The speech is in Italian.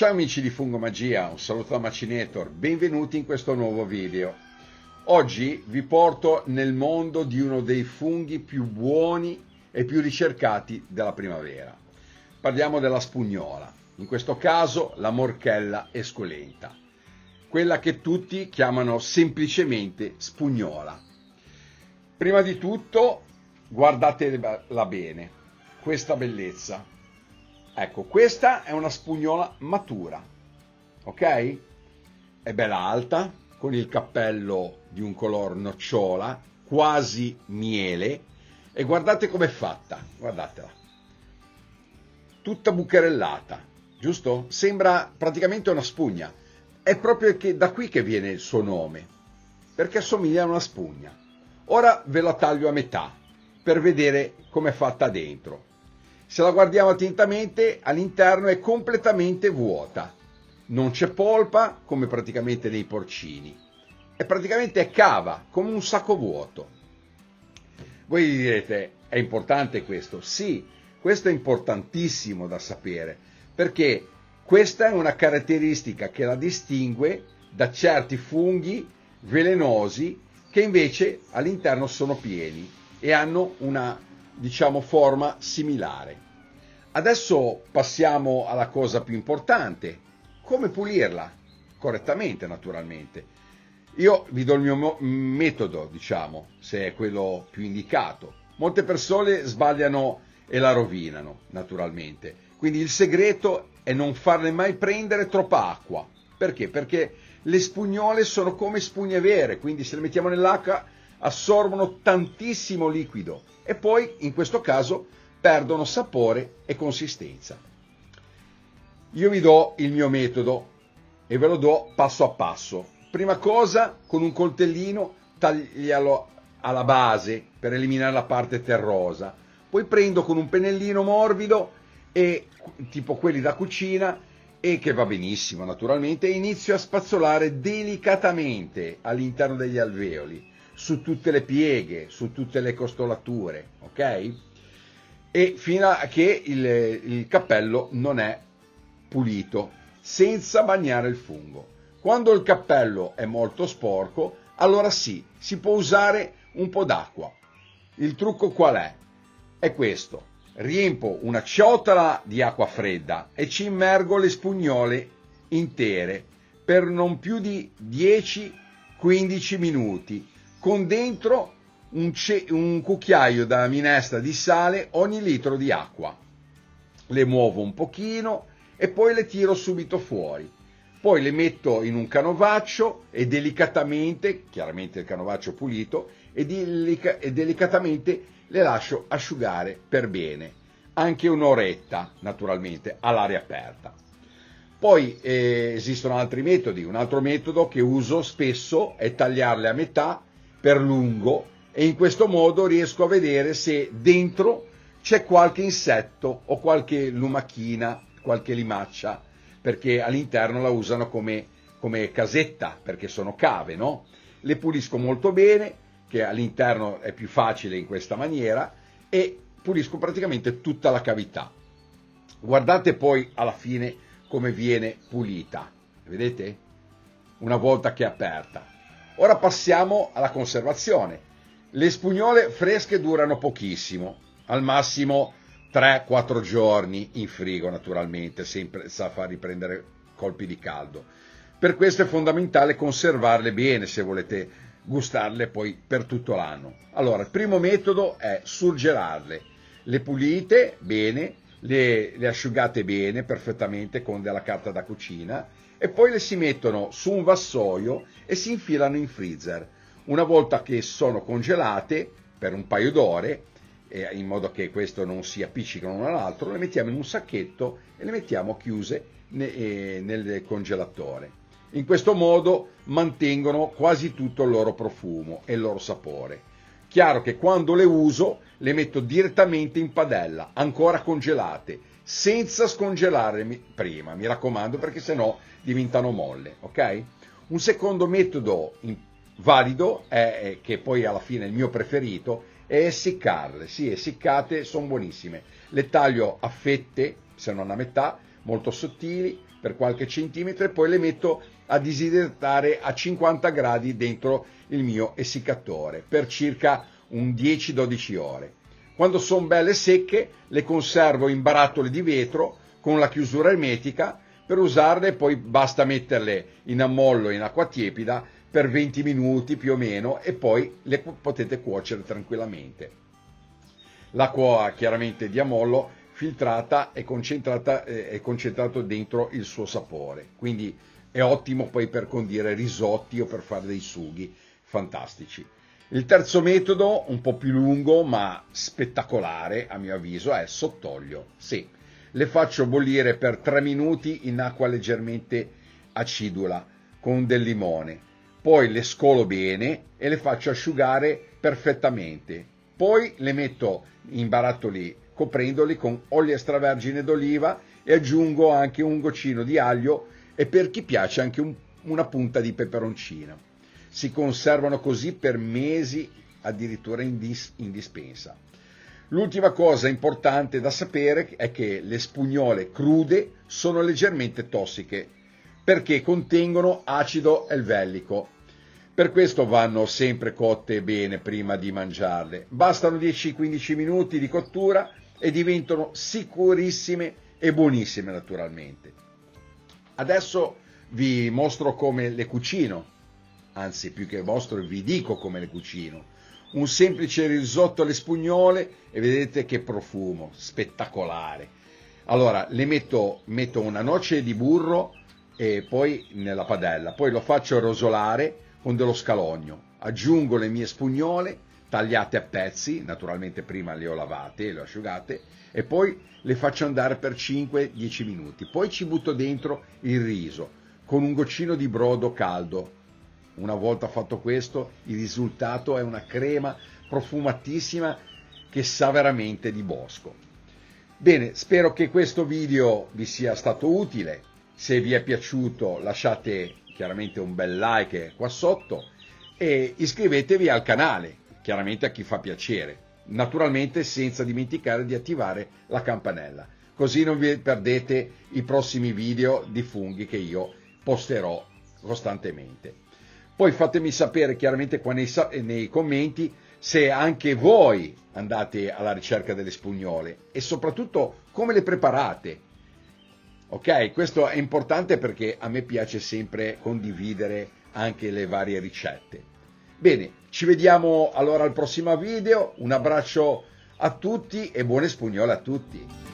Ciao amici di Fungomagia, un saluto da Macinator, benvenuti in questo nuovo video. Oggi vi porto nel mondo di uno dei funghi più buoni e più ricercati della primavera. Parliamo della spugnola, in questo caso la Morchella esculenta, quella che tutti chiamano semplicemente spugnola. Prima di tutto guardatela bene, questa bellezza. Ecco, questa è una spugnola matura, ok? È bella alta, con il cappello di un color nocciola, quasi miele, e guardate com'è fatta, guardatela. Tutta bucherellata, giusto? Sembra praticamente una spugna. È proprio da qui che viene il suo nome, perché assomiglia a una spugna. Ora ve la taglio a metà, per vedere com'è fatta dentro. Se la guardiamo attentamente, all'interno è completamente vuota. Non c'è polpa, come praticamente nei porcini. È cava, come un sacco vuoto. Voi direte, è importante questo? Sì, questo è importantissimo da sapere, perché questa è una caratteristica che la distingue da certi funghi velenosi che invece all'interno sono pieni e hanno una, forma similare. Adesso passiamo alla cosa più importante, come pulirla correttamente, naturalmente. Io vi do il mio metodo, se è quello più indicato. Molte persone sbagliano e la rovinano, naturalmente. Quindi il segreto è non farle mai prendere troppa acqua. Perché? Perché le spugnole sono come spugne vere, quindi se le mettiamo nell'acqua assorbono tantissimo liquido e poi, in questo caso, perdono sapore e consistenza. Io vi do il mio metodo e ve lo do passo a passo. Prima cosa, con un coltellino taglialo alla base per eliminare la parte terrosa. Poi prendo con un pennellino morbido, e tipo quelli da cucina, e che va benissimo naturalmente, e inizio a spazzolare delicatamente all'interno degli alveoli, su tutte le pieghe, su tutte le costolature, ok? E fino a che il cappello non è pulito, senza bagnare il fungo. Quando il cappello è molto sporco, allora sì, si può usare un po' d'acqua. Il trucco qual è? È questo. Riempo una ciotola di acqua fredda e ci immergo le spugnole intere per non più di 10-15 minuti, con dentro un cucchiaio da minestra di sale ogni litro di acqua. Le muovo un pochino e poi le tiro subito fuori. Poi le metto in un canovaccio e delicatamente, chiaramente il canovaccio pulito, e delicatamente le lascio asciugare per bene, anche un'oretta naturalmente all'aria aperta. Poi esistono altri metodi. Un altro metodo che uso spesso è tagliarle a metà per lungo, e in questo modo riesco a vedere se dentro c'è qualche insetto o qualche lumachina, qualche limaccia, perché all'interno la usano come casetta, perché sono cave, no? Le pulisco molto bene, che all'interno è più facile in questa maniera, e pulisco praticamente tutta la cavità. Guardate poi alla fine come viene pulita, vedete? Una volta che è aperta. Ora passiamo alla conservazione. Le spugnole fresche durano pochissimo, al massimo 3-4 giorni in frigo naturalmente, sempre sa far riprendere colpi di caldo. Per questo è fondamentale conservarle bene se volete gustarle poi per tutto l'anno. Allora, il primo metodo è surgelarle. Le pulite bene, le asciugate bene, perfettamente, con della carta da cucina, e poi le si mettono su un vassoio e si infilano in freezer. Una volta che sono congelate per un paio d'ore, in modo che questo non si appiccicano l'uno all'altro, le mettiamo in un sacchetto e le mettiamo chiuse nel congelatore. In questo modo mantengono quasi tutto il loro profumo e il loro sapore. Chiaro che quando le uso le metto direttamente in padella, ancora congelate, senza scongelare prima, mi raccomando, perché sennò diventano molle, ok? Un secondo metodo valido è che poi alla fine è il mio preferito, è essiccarle. Sì, essiccate sono buonissime. Le taglio a fette, se non a metà, molto sottili, per qualche centimetro e poi le metto a disidratare a 50 gradi dentro il mio essiccatore per circa un 10-12 ore. Quando sono belle secche le conservo in barattoli di vetro con la chiusura ermetica per usarle, poi basta metterle in ammollo in acqua tiepida per 20 minuti più o meno e poi le potete cuocere tranquillamente. L'acqua chiaramente di ammollo filtrata e concentrato dentro il suo sapore, quindi è ottimo poi per condire risotti o per fare dei sughi fantastici. Il terzo metodo, un po' più lungo ma spettacolare a mio avviso, è sott'olio. Sì, le faccio bollire per 3 minuti in acqua leggermente acidula con del limone, poi le scolo bene e le faccio asciugare perfettamente, poi le metto in barattoli coprendoli con olio extravergine d'oliva e aggiungo anche un goccino di aglio e per chi piace anche una punta di peperoncino. Si conservano così per mesi, addirittura in dispensa. L'ultima cosa importante da sapere è che le spugnole crude sono leggermente tossiche perché contengono acido elvellico. Per questo vanno sempre cotte bene prima di mangiarle. Bastano 10-15 minuti di cottura e diventano sicurissime e buonissime naturalmente. Adesso vi mostro come le cucino, anzi più che mostro vi dico come le cucino. Un semplice risotto alle spugnole e vedete che profumo spettacolare. Allora metto una noce di burro e poi nella padella, poi lo faccio rosolare con dello scalogno, aggiungo le mie spugnole tagliate a pezzi, naturalmente prima le ho lavate e le ho asciugate e poi le faccio andare per 5-10 minuti, poi ci butto dentro il riso con un goccino di brodo caldo. Una volta fatto questo, il risultato è una crema profumatissima che sa veramente di bosco. Bene, spero che questo video vi sia stato utile. Se vi è piaciuto lasciate chiaramente un bel like qua sotto e iscrivetevi al canale, chiaramente a chi fa piacere, naturalmente senza dimenticare di attivare la campanella, così non vi perdete i prossimi video di funghi che io posterò costantemente. Poi fatemi sapere chiaramente qua nei commenti se anche voi andate alla ricerca delle spugnole e soprattutto come le preparate. Ok, questo è importante perché a me piace sempre condividere anche le varie ricette. Bene, ci vediamo allora al prossimo video, un abbraccio a tutti e buone spugnole a tutti.